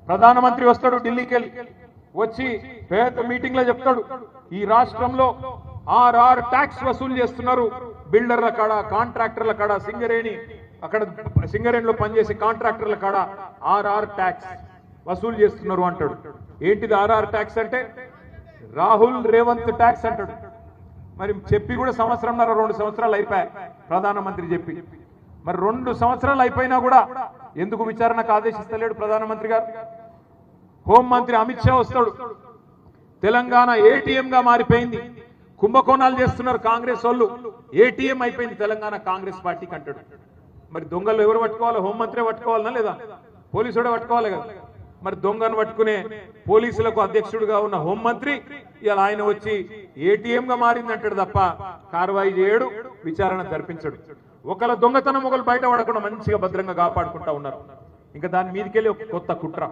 ప్రధానమంత్రి వస్తాడు ఢిల్లీకి వెళ్ళి వచ్చి పెద్ద మీటింగ్ లో చెప్తాడు ఈ రాష్ట్రంలో ఆర్ఆర్ ట్యాక్స్ వసూలు చేస్తున్నారు బిల్డర్ల కాడ కాంట్రాక్టర్ల కాడ సింగరేణి అక్కడ సింగరేణిలో పనిచేసే కాంట్రాక్టర్ల కాడ ఆర్ఆర్ ట్యాక్స్ వసూలు చేస్తున్నారు అంటాడు ఏంటిది ఆర్ఆర్ ట్యాక్స్ అంటే రాహుల్ రేవంత్ ట్యాక్స్ అంటాడు మరి చెప్పి కూడా సంవత్సరంన్నర 2 సంవత్సరాలు అయిపోయాయి ప్రధానమంత్రి చెప్పి మరి 2 సంవత్సరాలు అయిపోయినా కూడా ఎందుకు విచారణకు ఆదేశిస్తలేడు ప్రధానమంత్రి గారు హోంమంత్రి అమిత్ షా వస్తాడు తెలంగాణ ఏటీఎం గా మారిపోయింది కుంభకోణాలు చేస్తున్నారు కాంగ్రెస్ వాళ్ళు ఏటీఎం అయిపోయింది తెలంగాణ కాంగ్రెస్ పార్టీకి అంటాడు మరి దొంగలు ఎవరు పట్టుకోవాలి హోంమంత్రి పట్టుకోవాలనా లేదా పోలీసుడే పట్టుకోవాలి కదా మరి దొంగను పట్టుకునే పోలీసులకు అధ్యక్షుడిగా ఉన్న హోంమంత్రి ఇలా ఆయన వచ్చి ఏటీఎం గా మారిందంటాడు తప్ప కార్వాయి చేయడు విచారణ జరిపించడు ఒకళ్ళ దొంగతనం ఒకళ్ళు బయట పడకుండా మంచిగా భద్రంగా కాపాడుకుంటా ఉన్నారు ఇంకా దాని మీదకెళ్ళి ఒక కొత్త కుట్ర